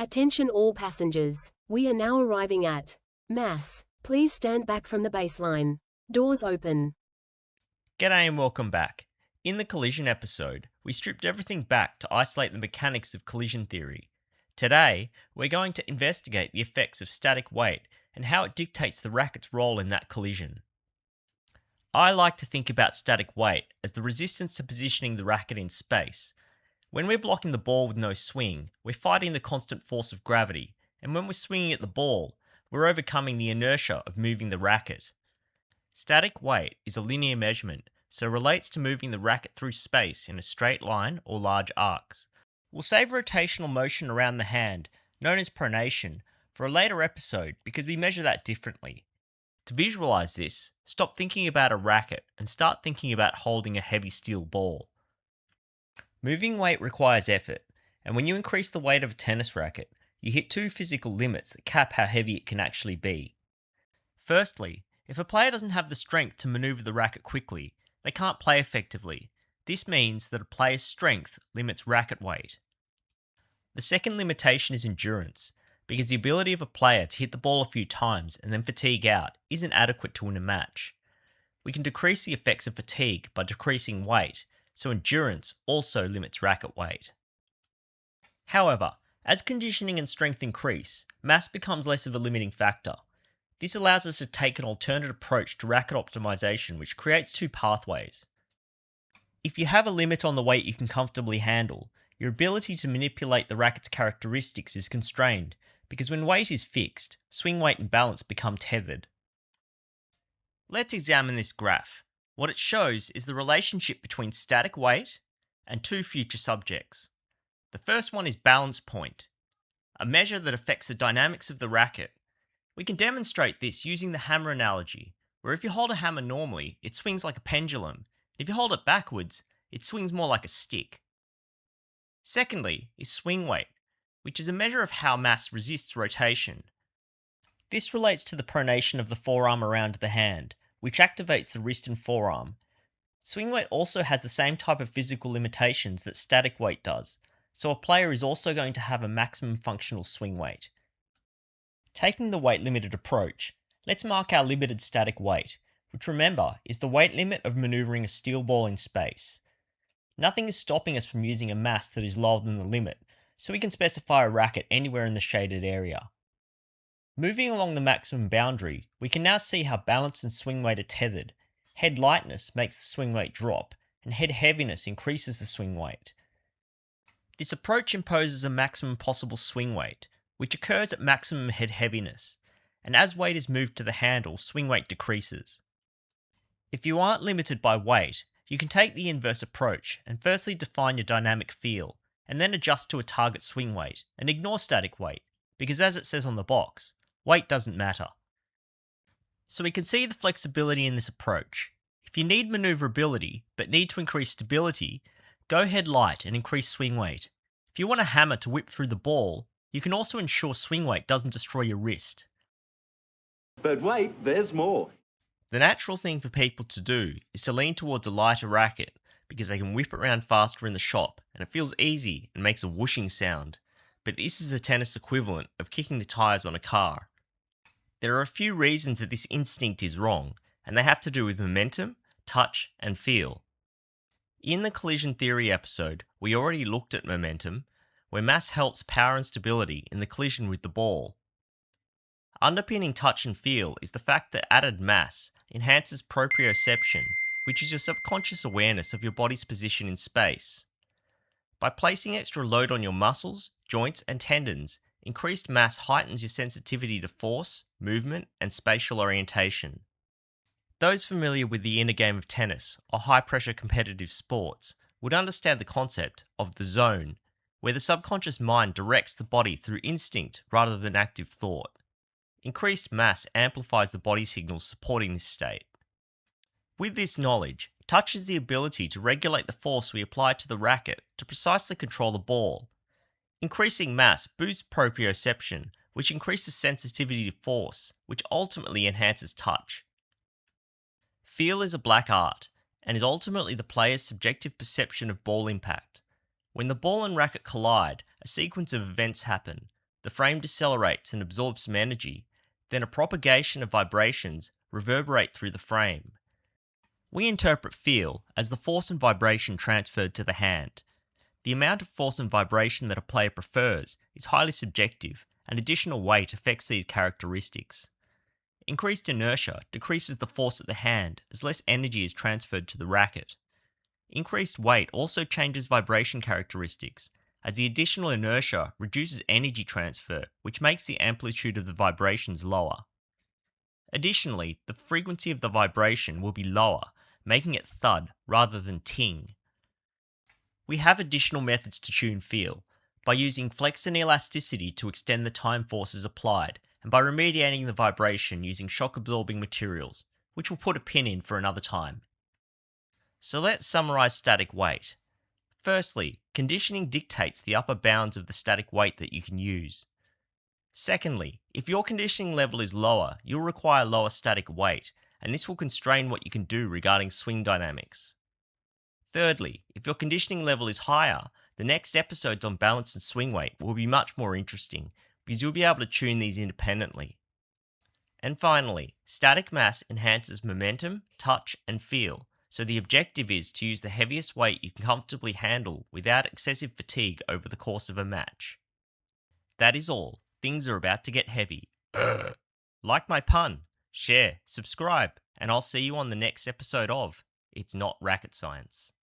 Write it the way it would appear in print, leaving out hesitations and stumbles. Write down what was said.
Attention all passengers. We are now arriving at Mass. Please stand back from the baseline. Doors open. G'day and welcome back. In the collision episode, we stripped everything back to isolate the mechanics of collision theory. Today, we're going to investigate the effects of static weight and how it dictates the racket's role in that collision. I like to think about static weight as the resistance to positioning the racket in space. When we're blocking the ball with no swing, we're fighting the constant force of gravity, and when we're swinging at the ball, we're overcoming the inertia of moving the racket. Static weight is a linear measurement, so relates to moving the racket through space in a straight line or large arcs. We'll save rotational motion around the hand, known as pronation, for a later episode because we measure that differently. To visualize this, stop thinking about a racket and start thinking about holding a heavy steel ball. Moving weight requires effort, and when you increase the weight of a tennis racket, you hit two physical limits that cap how heavy it can actually be. Firstly, if a player doesn't have the strength to maneuver the racket quickly, they can't play effectively. This means that a player's strength limits racket weight. The second limitation is endurance, because the ability of a player to hit the ball a few times and then fatigue out isn't adequate to win a match. We can decrease the effects of fatigue by decreasing weight, so endurance also limits racket weight. However, as conditioning and strength increase, mass becomes less of a limiting factor. This allows us to take an alternate approach to racket optimization, which creates two pathways. If you have a limit on the weight you can comfortably handle, your ability to manipulate the racket's characteristics is constrained, because when weight is fixed, swing weight and balance become tethered. Let's examine this graph. What it shows is the relationship between static weight and two future subjects. The first one is balance point, a measure that affects the dynamics of the racket. We can demonstrate this using the hammer analogy, where if you hold a hammer normally, it swings like a pendulum. If you hold it backwards, it swings more like a stick. Secondly is swing weight, which is a measure of how mass resists rotation. This relates to the pronation of the forearm around the hand, which activates the wrist and forearm. Swing weight also has the same type of physical limitations that static weight does, so a player is also going to have a maximum functional swing weight. Taking the weight-limited approach, let's mark our limited static weight, which remember is the weight limit of maneuvering a steel ball in space. Nothing is stopping us from using a mass that is lower than the limit, so we can specify a racket anywhere in the shaded area. Moving along the maximum boundary, we can now see how balance and swing weight are tethered. Head lightness makes the swing weight drop, and head heaviness increases the swing weight. This approach imposes a maximum possible swing weight, which occurs at maximum head heaviness, and as weight is moved to the handle, swing weight decreases. If you aren't limited by weight, you can take the inverse approach and firstly define your dynamic feel, and then adjust to a target swing weight, and ignore static weight, because as it says on the box, weight doesn't matter. So we can see the flexibility in this approach. If you need maneuverability, but need to increase stability, go head light and increase swing weight. If you want a hammer to whip through the ball, you can also ensure swing weight doesn't destroy your wrist. But wait, there's more. The natural thing for people to do is to lean towards a lighter racket, because they can whip around faster in the shop and it feels easy and makes a whooshing sound. But this is the tennis equivalent of kicking the tyres on a car. There are a few reasons that this instinct is wrong, and they have to do with momentum, touch, and feel. In the collision theory episode, we already looked at momentum, where mass helps power and stability in the collision with the ball. Underpinning touch and feel is the fact that added mass enhances proprioception, which is your subconscious awareness of your body's position in space. By placing extra load on your muscles, joints, and tendons, increased mass heightens your sensitivity to force, movement, and spatial orientation. Those familiar with the inner game of tennis or high-pressure competitive sports would understand the concept of the zone, where the subconscious mind directs the body through instinct rather than active thought. Increased mass amplifies the body signals supporting this state. With this knowledge, touch is the ability to regulate the force we apply to the racket to precisely control the ball. Increasing mass boosts proprioception, which increases sensitivity to force, which ultimately enhances touch. Feel is a black art, and is ultimately the player's subjective perception of ball impact. When the ball and racket collide, a sequence of events happen. the frame decelerates and absorbs some energy, then a propagation of vibrations reverberate through the frame. We interpret feel as the force and vibration transferred to the hand. The amount of force and vibration that a player prefers is highly subjective, and additional weight affects these characteristics. Increased inertia decreases the force at the hand as less energy is transferred to the racket. Increased weight also changes vibration characteristics, as the additional inertia reduces energy transfer, which makes the amplitude of the vibrations lower. Additionally, the frequency of the vibration will be lower, making it thud rather than ting. We have additional methods to tune feel, by using flex and elasticity to extend the time forces applied, and by remediating the vibration using shock-absorbing materials, which we'll put a pin in for another time. So let's summarize static weight. Firstly, conditioning dictates the upper bounds of the static weight that you can use. Secondly, if your conditioning level is lower, you'll require lower static weight, and this will constrain what you can do regarding swing dynamics. Thirdly, if your conditioning level is higher, the next episodes on balance and swing weight will be much more interesting, because you'll be able to tune these independently. And finally, static mass enhances momentum, touch, and feel, so the objective is to use the heaviest weight you can comfortably handle without excessive fatigue over the course of a match. That is all. Things are about to get heavy. Like my pun, share, subscribe, and I'll see you on the next episode of It's Not Racket Science.